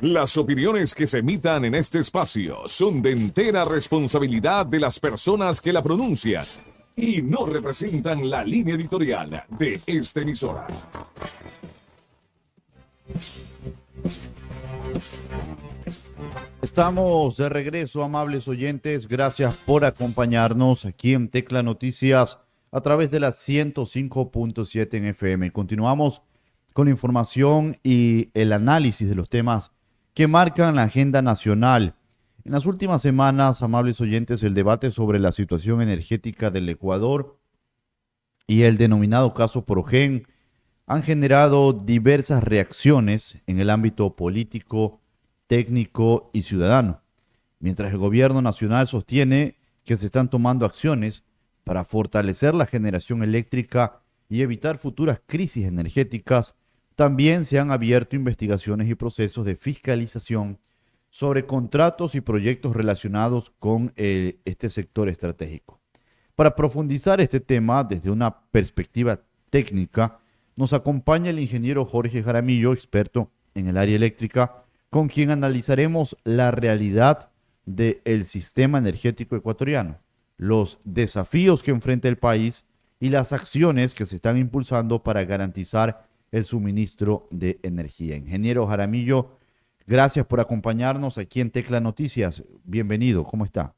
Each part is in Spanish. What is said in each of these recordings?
Las opiniones que se emitan en este espacio son de entera responsabilidad de las personas que la pronuncian y no representan la línea editorial de esta emisora. Estamos de regreso, amables oyentes. Gracias por acompañarnos aquí en Tecla Noticias a través de la 105.7 en FM. Continuamos con la información y el análisis de los temas que marcan la agenda nacional. En las últimas semanas, amables oyentes, el debate sobre la situación energética del Ecuador y el denominado caso Progen han generado diversas reacciones en el ámbito político, técnico y ciudadano. Mientras el gobierno nacional sostiene que se están tomando acciones para fortalecer la generación eléctrica y evitar futuras crisis energéticas, también se han abierto investigaciones y procesos de fiscalización sobre contratos y proyectos relacionados con este sector estratégico. Para profundizar este tema desde una perspectiva técnica, nos acompaña el ingeniero Jorge Jaramillo, experto en el área eléctrica, con quien analizaremos la realidad del sistema energético ecuatoriano, los desafíos que enfrenta el país y las acciones que se están impulsando para garantizar el suministro de energía. Ingeniero Jaramillo, gracias por acompañarnos aquí en Tecla Noticias. Bienvenido, ¿cómo está?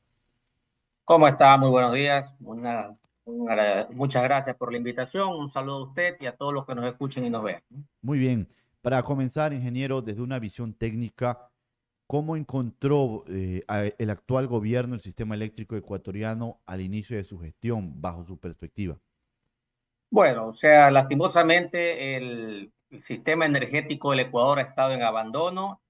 ¿Cómo está? Muy buenos días. Muchas gracias por la invitación. Un saludo a usted y a todos los que nos escuchen y nos vean. Muy bien. Para comenzar, ingeniero, desde una visión técnica, ¿cómo encontró el actual gobierno el sistema eléctrico ecuatoriano al inicio de su gestión, bajo su perspectiva? Bueno, o sea, lastimosamente el sistema energético del Ecuador ha estado en abandono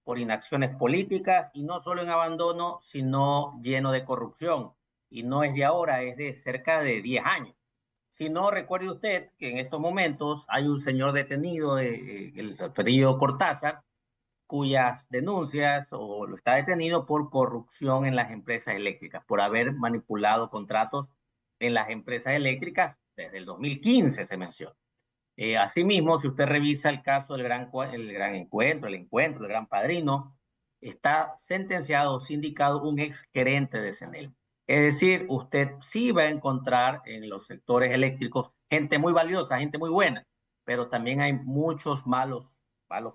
por inacciones políticas y no solo en abandono, sino lleno de corrupción. Y no es de ahora, es de cerca de 10 años. Si no, recuerde usted que en estos momentos hay un señor detenido, el apellido Cortázar, cuyas denuncias o lo está detenido por corrupción en las empresas eléctricas, por haber manipulado contratos en las empresas eléctricas desde el 2015 se menciona. Asimismo, si usted revisa el caso del gran encuentro, el gran padrino, está sentenciado o sindicado un ex gerente de CENEL. Es decir, usted sí va a encontrar en los sectores eléctricos gente muy valiosa, gente muy buena, pero también hay muchos malos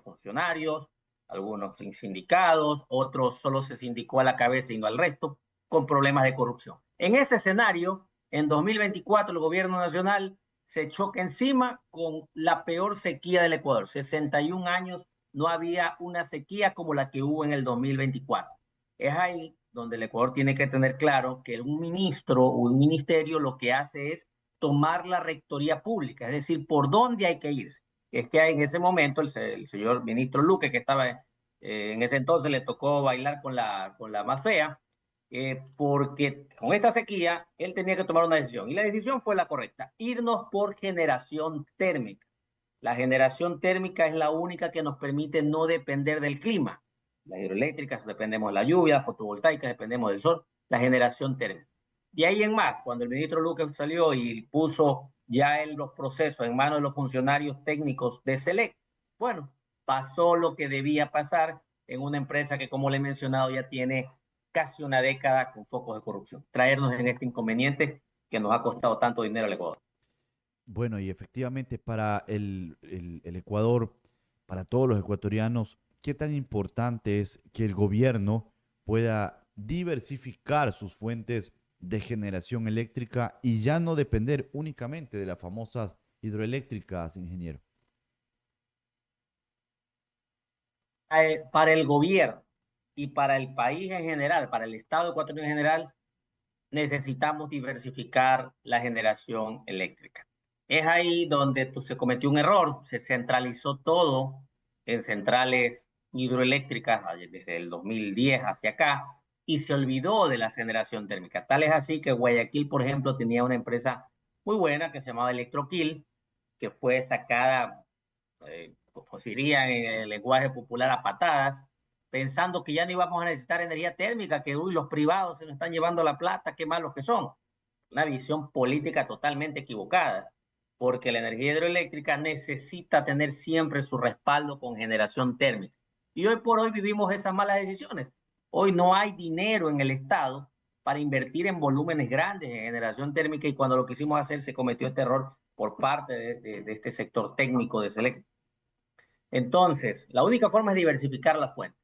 funcionarios, algunos sindicados, otros solo se sindicó a la cabeza y no al resto, con problemas de corrupción. En ese escenario, en 2024, el gobierno nacional se choca encima con la peor sequía del Ecuador. 61 años no había una sequía como la que hubo en el 2024. Es ahí donde el Ecuador tiene que tener claro que un ministro o un ministerio lo que hace es tomar la rectoría pública, es decir, por dónde hay que irse. Es que en ese momento el señor ministro Luque, que estaba en ese entonces, le tocó bailar con la más fea, porque con esta sequía él tenía que tomar una decisión y la decisión fue la correcta, irnos por generación térmica. La generación térmica es la única que nos permite no depender del clima. Las hidroeléctricas dependemos de la lluvia, fotovoltaicas dependemos del sol, la generación térmica. De ahí en más, cuando el ministro Luque salió y puso ya los procesos en manos de los funcionarios técnicos de SELEC, bueno, pasó lo que debía pasar en una empresa que, como le he mencionado, ya tiene casi una década con focos de corrupción. Traernos en este inconveniente que nos ha costado tanto dinero al Ecuador. Bueno, y efectivamente para el Ecuador, para todos los ecuatorianos, ¿qué tan importante es que el gobierno pueda diversificar sus fuentes de generación eléctrica y ya no depender únicamente de las famosas hidroeléctricas, ingeniero? Para el gobierno y para el país en general, para el Estado ecuatoriano en general, necesitamos diversificar la generación eléctrica. Es ahí donde se cometió un error, se centralizó todo en centrales hidroeléctricas desde el 2010 hacia acá y se olvidó de la generación térmica. Tal es así que Guayaquil, por ejemplo, tenía una empresa muy buena que se llamaba Electroquil, que fue sacada, pues diría en el lenguaje popular, a patadas, pensando que ya no íbamos a necesitar energía térmica, que uy, los privados se nos están llevando la plata, qué malos que son. Una visión política totalmente equivocada, porque la energía hidroeléctrica necesita tener siempre su respaldo con generación térmica. Y hoy por hoy vivimos esas malas decisiones. Hoy no hay dinero en el Estado para invertir en volúmenes grandes en generación térmica, y cuando lo quisimos hacer se cometió este error por parte de este sector técnico de Select. Entonces, la única forma es diversificar las fuentes.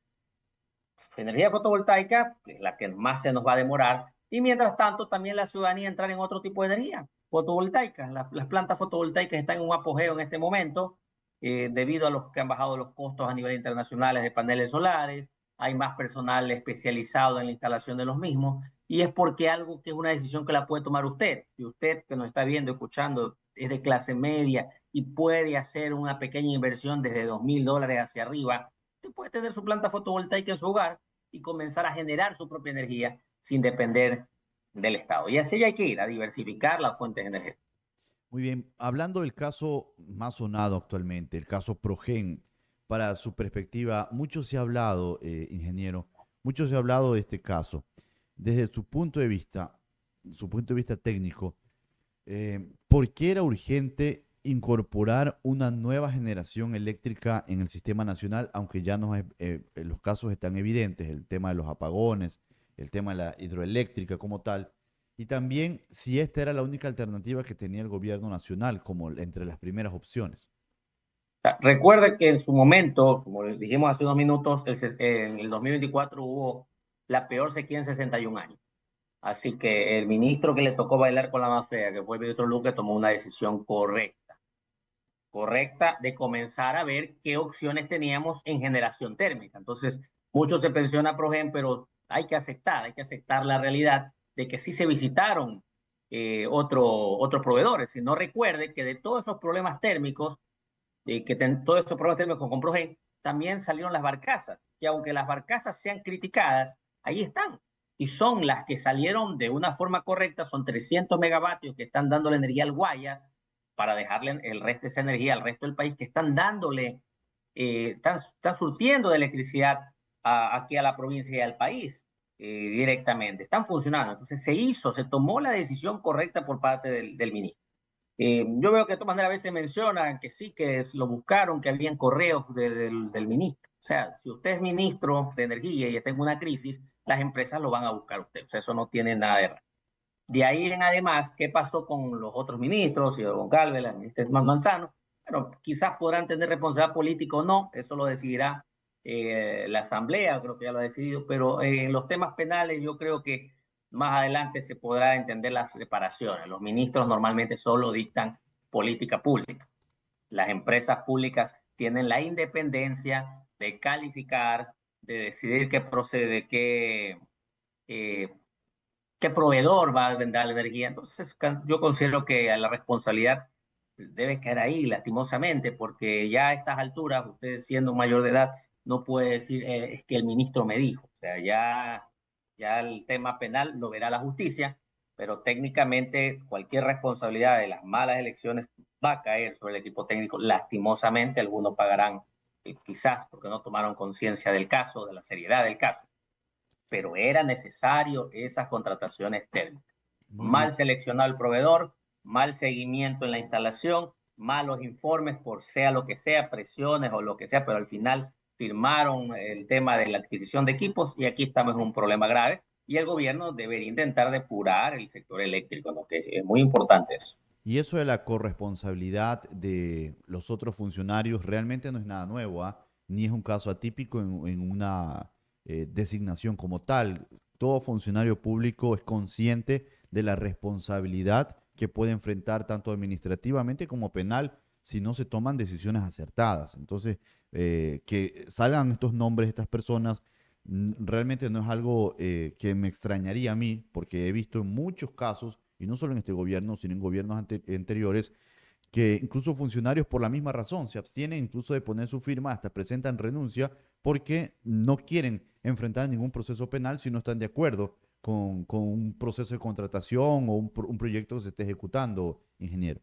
Energía fotovoltaica, que es la que más se nos va a demorar, y mientras tanto también la ciudadanía entrar en otro tipo de energía fotovoltaica. Las plantas fotovoltaicas están en un apogeo en este momento, debido a los que han bajado los costos a nivel internacional de paneles solares, hay más personal especializado en la instalación de los mismos, y es porque algo que es una decisión que la puede tomar usted. Si usted que nos está viendo, escuchando, es de clase media y puede hacer una pequeña inversión desde $2,000 hacia arriba, usted puede tener su planta fotovoltaica en su hogar y comenzar a generar su propia energía sin depender del Estado. Y así hay que ir, a diversificar las fuentes energéticas. Muy bien, hablando del caso más sonado actualmente, el caso Progen, para su perspectiva, mucho se ha hablado, ingeniero, mucho se ha hablado de este caso. Desde su punto de vista técnico, ¿por qué era urgente incorporar una nueva generación eléctrica en el sistema nacional, aunque ya no es, los casos están evidentes, el tema de los apagones, el tema de la hidroeléctrica como tal, y también si esta era la única alternativa que tenía el gobierno nacional como entre las primeras opciones? Recuerde que en su momento, como dijimos hace unos minutos, en el 2024 hubo la peor sequía en 61 años. Así que el ministro que le tocó bailar con la más fea, que fue el ministro Luque, tomó una decisión correcta de comenzar a ver qué opciones teníamos en generación térmica. Entonces, mucho se pensiona Progen, pero hay que aceptar la realidad de que sí se visitaron otros proveedores. Si no, recuerde que de todos esos problemas térmicos, todos estos problemas térmicos con Progen, también salieron las barcazas, que aunque las barcazas sean criticadas, ahí están. Y son las que salieron de una forma correcta, son 300 megavatios que están dando la energía al Guayas, para dejarle el resto de esa energía al resto del país, que están dándole, están surtiendo de electricidad aquí a la provincia y al país directamente. Están funcionando. Entonces se tomó la decisión correcta por parte del ministro. Yo veo que de todas maneras a veces mencionan que sí, que lo buscaron, que habían correos del ministro. O sea, si usted es ministro de Energía y está en una crisis, las empresas lo van a buscar a usted. O sea, eso no tiene nada de raro. De ahí en además, ¿qué pasó con los otros ministros, señor Goncalves, la ministra Manzano? Bueno, quizás podrán tener responsabilidad política o no, eso lo decidirá la Asamblea, creo que ya lo ha decidido, pero en los temas penales yo creo que más adelante se podrá entender las separaciones. Los ministros normalmente solo dictan política pública. Las empresas públicas tienen la independencia de calificar, de decidir qué procede, eh, qué proveedor va a vender la energía. Entonces, yo considero que la responsabilidad debe caer ahí, lastimosamente, porque ya a estas alturas, usted siendo mayor de edad, no puede decir es que el ministro me dijo. O sea, ya el tema penal lo verá la justicia, pero técnicamente cualquier responsabilidad de las malas elecciones va a caer sobre el equipo técnico. Lastimosamente, algunos pagarán, quizás porque no tomaron conciencia del caso, de la seriedad del caso, pero era necesario esas contrataciones térmicas. Muy bien. Mal seleccionado el proveedor, mal seguimiento en la instalación, malos informes por sea lo que sea, presiones o lo que sea, pero al final firmaron el tema de la adquisición de equipos y aquí estamos en un problema grave y el gobierno debería intentar depurar el sector eléctrico, ¿no? Que es muy importante eso. Y eso de la corresponsabilidad de los otros funcionarios realmente no es nada nuevo, ¿ah? Ni es un caso atípico en una designación como tal. Todo funcionario público es consciente de la responsabilidad que puede enfrentar tanto administrativamente como penal si no se toman decisiones acertadas. Entonces, que salgan estos nombres, estas personas, realmente no es algo que me extrañaría a mí, porque he visto en muchos casos, y no solo en este gobierno, sino en gobiernos anteriores, que incluso funcionarios por la misma razón se abstienen incluso de poner su firma, hasta presentan renuncia porque no quieren enfrentar ningún proceso penal si no están de acuerdo con un proceso de contratación o un proyecto que se esté ejecutando, ingeniero.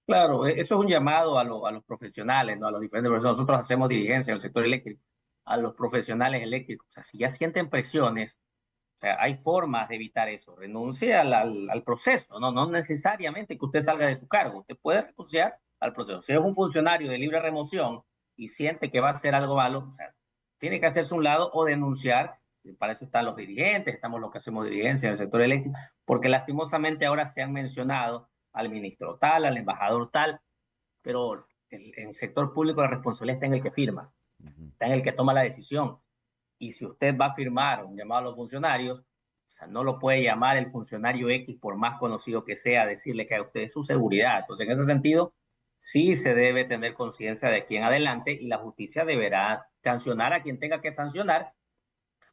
Claro, eso es un llamado a los profesionales, ¿no? A los diferentes profesionales. Nosotros hacemos diligencia en el sector eléctrico, a los profesionales eléctricos. O sea, si ya sienten presiones, o sea, hay formas de evitar eso. Renuncie al proceso, ¿no? No necesariamente que usted salga de su cargo. Usted puede renunciar al proceso. Si es un funcionario de libre remoción y siente que va a hacer algo malo, o sea, tiene que hacerse a un lado o denunciar. Para eso están los dirigentes, estamos los que hacemos dirigencia en el sector eléctrico, porque lastimosamente ahora se han mencionado al ministro tal, al embajador tal, pero en el sector público la responsabilidad está en el que firma, está en el que toma la decisión. Y si usted va a firmar un llamado a los funcionarios, o sea, no lo puede llamar el funcionario X, por más conocido que sea, decirle que a usted es su seguridad. Entonces, en ese sentido, sí se debe tener conciencia de aquí en adelante y la justicia deberá sancionar a quien tenga que sancionar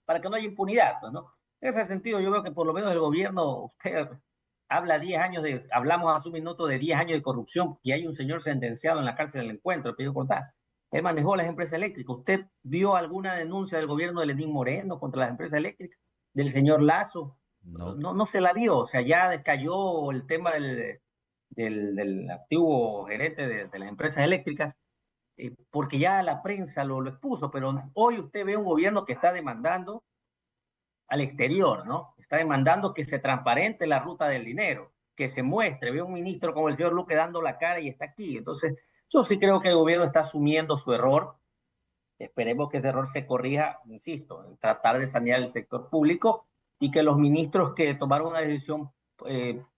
para que no haya impunidad, pues, ¿no? En ese sentido, yo veo que por lo menos el gobierno, usted habla 10 años hablamos hace un minuto de 10 años de corrupción y hay un señor sentenciado en la cárcel del Encuentro, el Pedro Cortázar. Él manejó las empresas eléctricas. ¿Usted vio alguna denuncia del gobierno de Lenín Moreno contra las empresas eléctricas? Del señor Lazo. No. No se la vio. O sea, ya cayó el tema del antiguo gerente de las empresas eléctricas, porque ya la prensa lo expuso, pero hoy usted ve un gobierno que está demandando al exterior, ¿no? Está demandando que se transparente la ruta del dinero, que se muestre. Ve un ministro como el señor Luque dando la cara y está aquí. Entonces, yo sí creo que el gobierno está asumiendo su error. Esperemos que ese error se corrija, insisto, en tratar de sanear el sector público y que los ministros que tomaron una decisión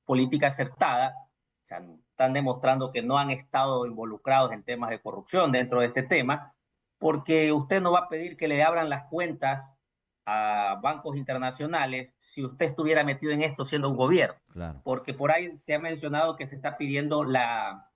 política acertada, o sea, están demostrando que no han estado involucrados en temas de corrupción dentro de este tema, porque usted no va a pedir que le abran las cuentas a bancos internacionales si usted estuviera metido en esto siendo un gobierno. Claro. Porque por ahí se ha mencionado que se está pidiendo la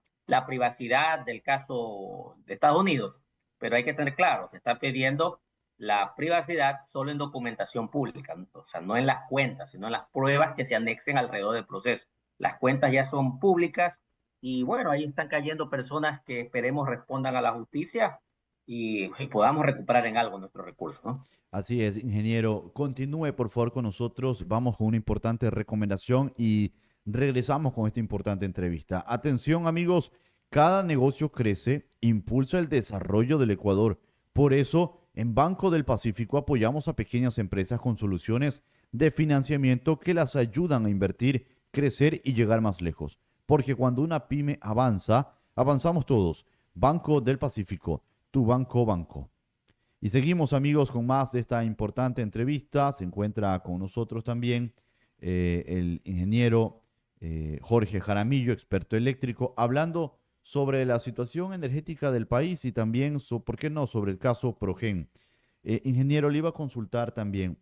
privacidad del caso de Estados Unidos, pero hay que tener claro, se está pidiendo la privacidad solo en documentación pública, o sea, no en las cuentas, sino en las pruebas que se anexen alrededor del proceso. Las cuentas ya son públicas y bueno, ahí están cayendo personas que esperemos respondan a la justicia y podamos recuperar en algo nuestros recursos, ¿no? Así es, ingeniero. Continúe, por favor, con nosotros. Vamos con una importante recomendación y regresamos con esta importante entrevista. Atención, amigos. Cada negocio crece, impulsa el desarrollo del Ecuador. Por eso, en Banco del Pacífico apoyamos a pequeñas empresas con soluciones de financiamiento que las ayudan a invertir, crecer y llegar más lejos. Porque cuando una pyme avanza, avanzamos todos. Banco del Pacífico, tu banco. Y seguimos, amigos, con más de esta importante entrevista. Se encuentra con nosotros también el ingeniero Jorge Jaramillo, experto eléctrico, hablando sobre la situación energética del país y también, ¿por qué no?, sobre el caso Progen. Ingeniero, le iba a consultar también.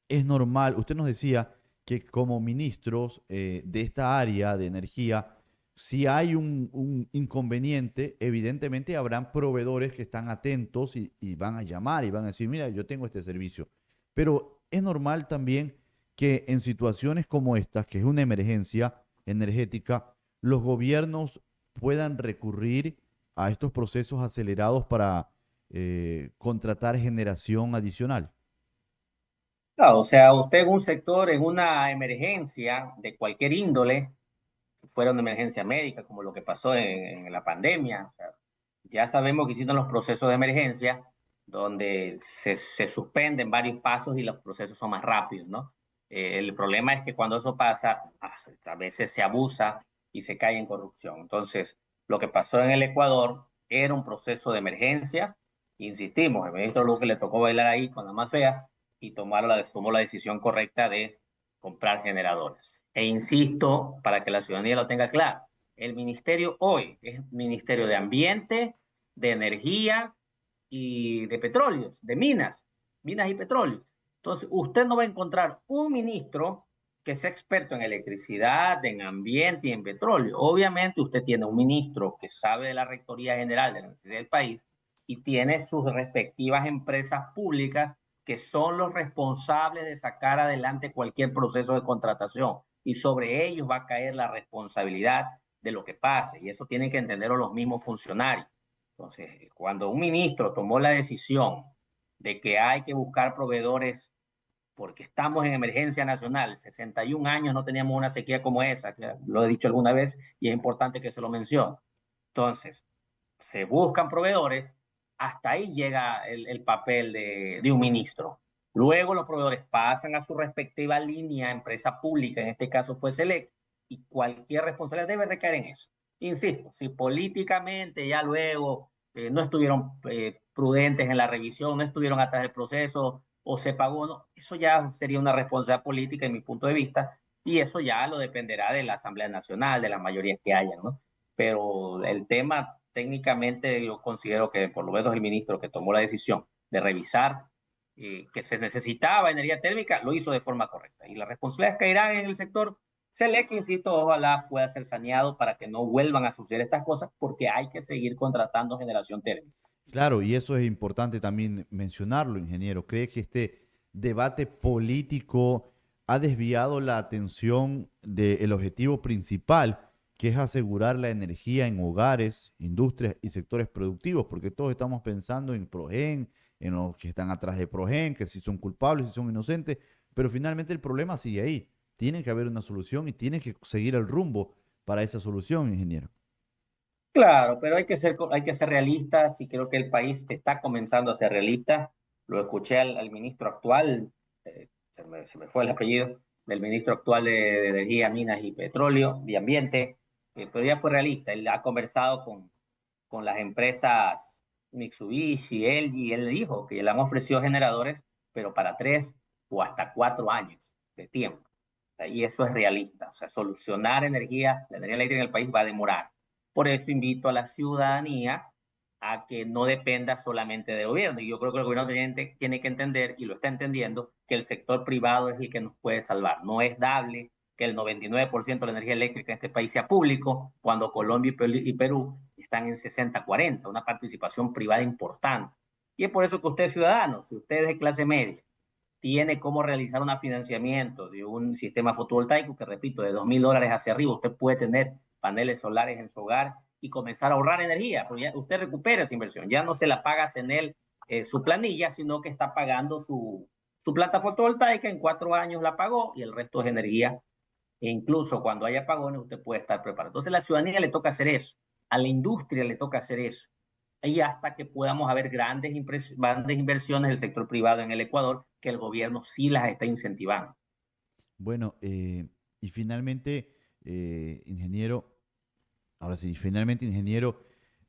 Es normal, usted nos decía que como ministros de esta área de energía, si hay un inconveniente, evidentemente habrán proveedores que están atentos y van a llamar y van a decir, mira, yo tengo este servicio. Pero es normal también que en situaciones como estas, que es una emergencia energética, los gobiernos puedan recurrir a estos procesos acelerados para contratar generación adicional. Claro, o sea, usted en un sector, en una emergencia de cualquier índole, fuera una emergencia médica, como lo que pasó en la pandemia. O sea, ya sabemos que existen los procesos de emergencia donde se suspenden varios pasos y los procesos son más rápidos, ¿no? El problema es que cuando eso pasa, a veces se abusa y se cae en corrupción. Entonces, lo que pasó en el Ecuador era un proceso de emergencia. Insistimos, el ministro Luque le tocó bailar ahí con la más fea y tomó la decisión correcta de comprar generadores. E insisto, para que la ciudadanía lo tenga claro, el ministerio hoy es Ministerio de Ambiente, de Energía y de Petróleos, de minas y petróleo. Entonces, usted no va a encontrar un ministro que sea experto en electricidad, en ambiente y en petróleo. Obviamente usted tiene un ministro que sabe de la Rectoría General de la Universidad del país y tiene sus respectivas empresas públicas que son los responsables de sacar adelante cualquier proceso de contratación y sobre ellos va a caer la responsabilidad de lo que pase y eso tienen que entenderlo los mismos funcionarios. Entonces, cuando un ministro tomó la decisión de que hay que buscar proveedores porque estamos en emergencia nacional, 61 años no teníamos una sequía como esa, que lo he dicho alguna vez y es importante que se lo mencione. Entonces, se buscan proveedores, hasta ahí llega el papel de un ministro. Luego los proveedores pasan a su respectiva línea, empresa pública, en este caso fue Select, y cualquier responsabilidad debe recaer en eso. Insisto, si políticamente ya luego no estuvieron prudentes en la revisión, no estuvieron atrás del proceso o se pagó, no. Eso ya sería una responsabilidad política en mi punto de vista y eso ya lo dependerá de la Asamblea Nacional, de las mayorías que hayan, ¿no? Pero el tema técnicamente yo considero que por lo menos el ministro que tomó la decisión de revisar que se necesitaba energía térmica, lo hizo de forma correcta. Y las responsabilidades caerán en el sector Selec, que insisto, ojalá pueda ser saneado para que no vuelvan a suceder estas cosas, porque hay que seguir contratando generación térmica. Claro, y eso es importante también mencionarlo, ingeniero. ¿Cree que este debate político ha desviado la atención del objetivo principal, que es asegurar la energía en hogares, industrias y sectores productivos? Porque todos estamos pensando en Progen, en los que están atrás de Progen, que si son culpables, si son inocentes, pero finalmente el problema sigue ahí. Tiene que haber una solución y tiene que seguir el rumbo para esa solución, ingeniero. Claro, pero hay que ser realistas y creo que el país está comenzando a ser realista. Lo escuché al ministro actual, se me fue el apellido, del ministro actual de Energía, Minas y Petróleo, de Ambiente, pero ya fue realista. Él ha conversado con las empresas Mitsubishi, LG, y él dijo que le han ofrecido generadores, pero para 3 o hasta 4 años de tiempo. Y eso es realista. O sea, solucionar la energía eléctrica en el país va a demorar. Por eso invito a la ciudadanía a que no dependa solamente del gobierno. Y yo creo que el gobierno tiene que entender, y lo está entendiendo, que el sector privado es el que nos puede salvar. No es dable que el 99% de la energía eléctrica en este país sea público, cuando Colombia y Perú están en 60-40, una participación privada importante. Y es por eso que usted, ciudadano, si usted es de clase media, tiene cómo realizar un financiamiento de un sistema fotovoltaico que, repito, de $2,000 hacia arriba, usted puede tener paneles solares en su hogar y comenzar a ahorrar energía, porque ya usted recupera esa inversión, ya no se la paga en él su planilla, sino que está pagando su planta fotovoltaica, en 4 años la pagó y el resto es energía, e incluso cuando haya apagones usted puede estar preparado. Entonces a la ciudadanía le toca hacer eso, a la industria le toca hacer eso, y hasta que podamos haber grandes inversiones del sector privado en el Ecuador, que el gobierno sí las está incentivando. Bueno, y finalmente, ingeniero, ahora sí, finalmente, ingeniero,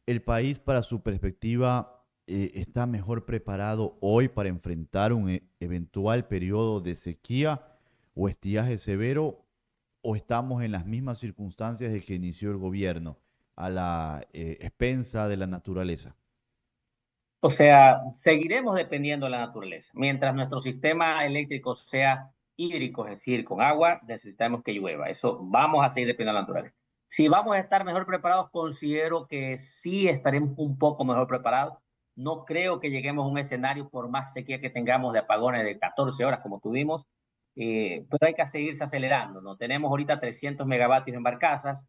¿el país para su perspectiva está mejor preparado hoy para enfrentar un eventual periodo de sequía o estiaje severo, o estamos en las mismas circunstancias de que inició el gobierno, a la expensa de la naturaleza? O sea, seguiremos dependiendo de la naturaleza. Mientras nuestro sistema eléctrico sea hídrico, es decir, con agua, necesitamos que llueva. Eso vamos a seguir dependiendo de la naturaleza. Si vamos a estar mejor preparados, considero que sí estaremos un poco mejor preparados. No creo que lleguemos a un escenario, por más sequía que tengamos, de apagones de 14 horas como tuvimos, pero hay que seguirse acelerando, ¿no? Tenemos ahorita 300 megavatios en barcazas,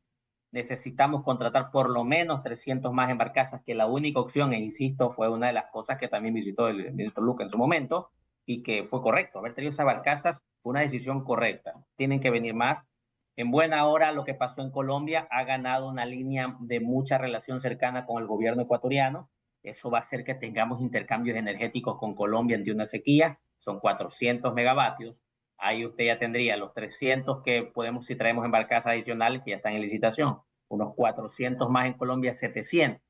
necesitamos contratar por lo menos 300 más en barcazas, que la única opción, e insisto, fue una de las cosas que también visitó el ministro Luque en su momento, y que fue correcto. Haber tenido esas barcazas fue una decisión correcta. Tienen que venir más. En buena hora, lo que pasó en Colombia ha ganado una línea de mucha relación cercana con el gobierno ecuatoriano. Eso va a hacer que tengamos intercambios energéticos con Colombia ante una sequía. Son 400 megavatios. Ahí usted ya tendría los 300 que podemos, si traemos en barcazas adicionales, que ya están en licitación, unos 400 más en Colombia, 700,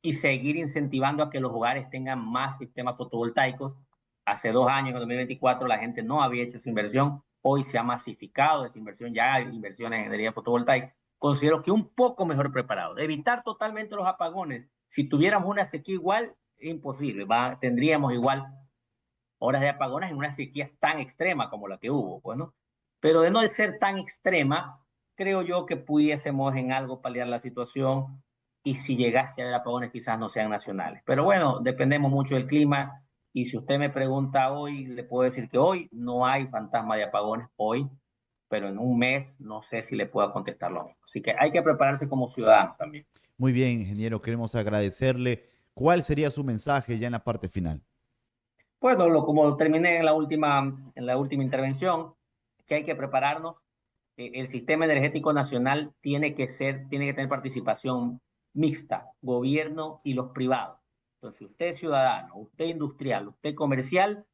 y seguir incentivando a que los hogares tengan más sistemas fotovoltaicos. Hace 2 años, en 2024, la gente no había hecho esa inversión, hoy se ha masificado esa inversión, ya hay inversiones en energía fotovoltaica. Considero que un poco mejor preparado. Evitar totalmente los apagones. Si tuviéramos una sequía igual, es imposible, tendríamos igual horas de apagones en una sequía tan extrema como la que hubo, pues, ¿no? Pero de no ser tan extrema, creo yo que pudiésemos en algo paliar la situación, y si llegase a haber apagones quizás no sean nacionales. Pero bueno, dependemos mucho del clima, y si usted me pregunta hoy, le puedo decir que hoy no hay fantasma de apagones, hoy, pero en un mes no sé si le puedo contestar lo mismo. Así que hay que prepararse como ciudadanos también. Muy bien, ingeniero, queremos agradecerle. ¿Cuál sería su mensaje ya en la parte final? Bueno, como terminé en la última intervención, que hay que prepararnos. El sistema energético nacional tiene que tener participación mixta, gobierno y los privados. Entonces, usted es ciudadano, usted industrial, usted comercial,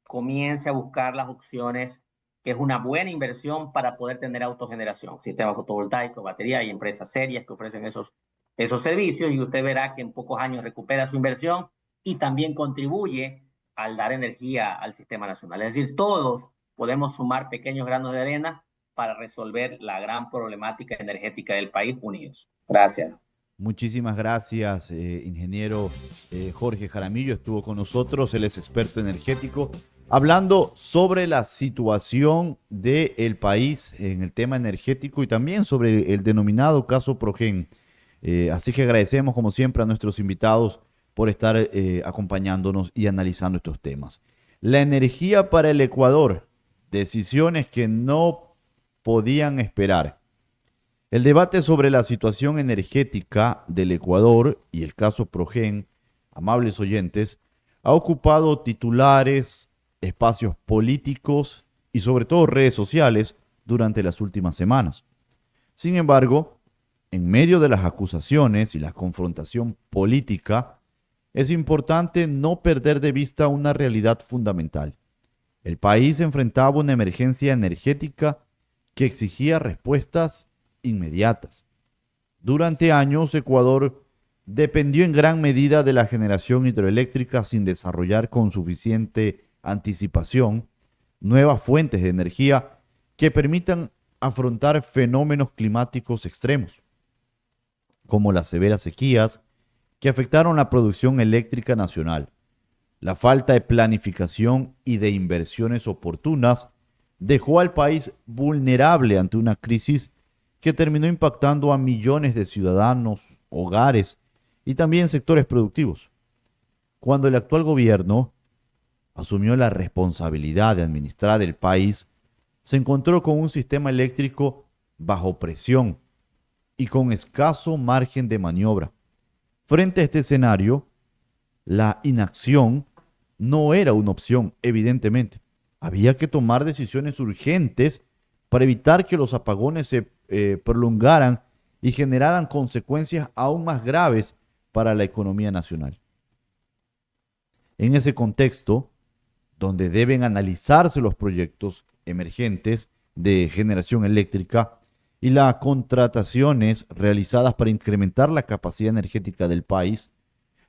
comience a buscar las opciones, que es una buena inversión para poder tener autogeneración, sistema fotovoltaico, batería. Hay empresas serias que ofrecen esos servicios, y usted verá que en pocos años recupera su inversión y también contribuye al dar energía al sistema nacional. Es decir, todos podemos sumar pequeños granos de arena para resolver la gran problemática energética del país unidos. Gracias. Muchísimas gracias, ingeniero Jorge Jaramillo. Estuvo con nosotros, él es experto energético, hablando sobre la situación del país en el tema energético y también sobre el denominado caso Progen. Así que agradecemos, como siempre, a nuestros invitados por estar acompañándonos y analizando estos temas. La energía para el Ecuador, decisiones que no podían esperar. El debate sobre la situación energética del Ecuador y el caso Progen, amables oyentes, ha ocupado titulares, espacios políticos y sobre todo redes sociales durante las últimas semanas. Sin embargo, en medio de las acusaciones y la confrontación política, es importante no perder de vista una realidad fundamental. El país enfrentaba una emergencia energética que exigía respuestas inmediatas. Durante años, Ecuador dependió en gran medida de la generación hidroeléctrica sin desarrollar con suficiente anticipación nuevas fuentes de energía que permitan afrontar fenómenos climáticos extremos, como las severas sequías que afectaron la producción eléctrica nacional. La falta de planificación y de inversiones oportunas dejó al país vulnerable ante una crisis que terminó impactando a millones de ciudadanos, hogares y también sectores productivos. Cuando el actual gobierno asumió la responsabilidad de administrar el país, se encontró con un sistema eléctrico bajo presión y con escaso margen de maniobra. Frente a este escenario, la inacción no era una opción, evidentemente. Había que tomar decisiones urgentes para evitar que los apagones se prolongaran y generaran consecuencias aún más graves para la economía nacional. En ese contexto, donde deben analizarse los proyectos emergentes de generación eléctrica y las contrataciones realizadas para incrementar la capacidad energética del país,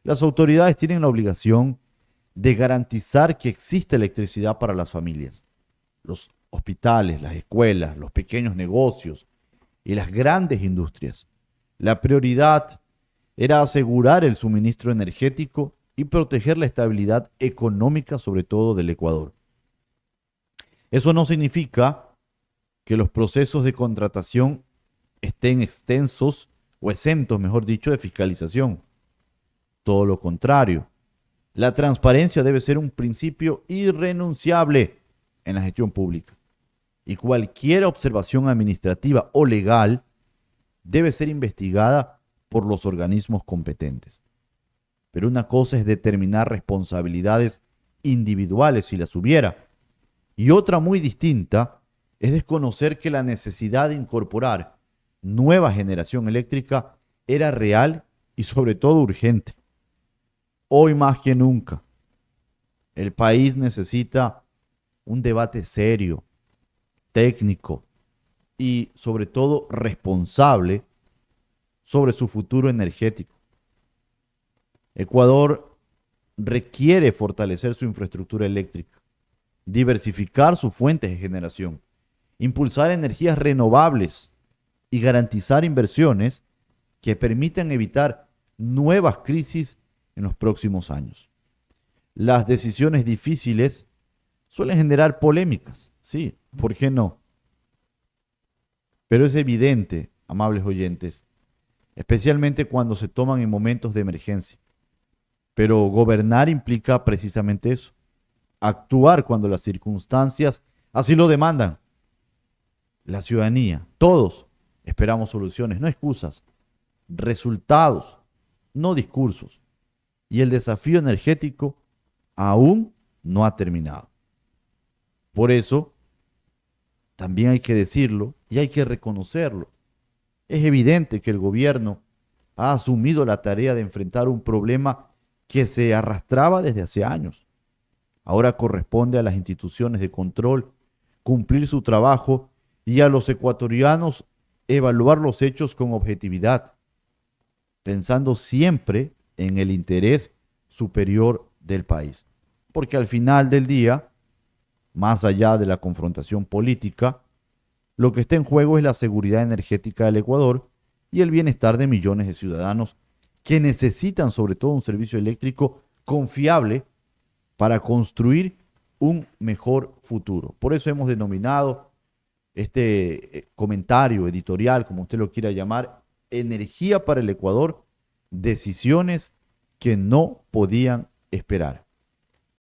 las autoridades tienen la obligación de garantizar que existe electricidad para las familias, los hospitales, las escuelas, los pequeños negocios y las grandes industrias. La prioridad era asegurar el suministro energético y proteger la estabilidad económica, sobre todo del Ecuador. Eso no significa que los procesos de contratación estén extensos o exentos, mejor dicho, de fiscalización. Todo lo contrario, la transparencia debe ser un principio irrenunciable en la gestión pública. Y cualquier observación administrativa o legal debe ser investigada por los organismos competentes. Pero una cosa es determinar responsabilidades individuales si las hubiera, y otra muy distinta es desconocer que la necesidad de incorporar nueva generación eléctrica era real y sobre todo urgente. Hoy más que nunca, el país necesita un debate serio, técnico y sobre todo responsable sobre su futuro energético. Ecuador requiere fortalecer su infraestructura eléctrica, diversificar sus fuentes de generación, impulsar energías renovables y garantizar inversiones que permitan evitar nuevas crisis en los próximos años. Las decisiones difíciles suelen generar polémicas, sí, ¿por qué no? Pero es evidente, amables oyentes, especialmente cuando se toman en momentos de emergencia. Pero gobernar implica precisamente eso, actuar cuando las circunstancias así lo demandan. La ciudadanía, todos esperamos soluciones, no excusas, resultados, no discursos. Y el desafío energético aún no ha terminado. Por eso, también hay que decirlo y hay que reconocerlo. Es evidente que el gobierno ha asumido la tarea de enfrentar un problema que se arrastraba desde hace años. Ahora corresponde a las instituciones de control cumplir su trabajo y a los ecuatorianos evaluar los hechos con objetividad, pensando siempre en el interés superior del país. Porque al final del día, más allá de la confrontación política, lo que está en juego es la seguridad energética del Ecuador y el bienestar de millones de ciudadanos que necesitan sobre todo un servicio eléctrico confiable para construir un mejor futuro. Por eso hemos denominado este comentario editorial, como usted lo quiera llamar, Energía para el Ecuador, decisiones que no podían esperar.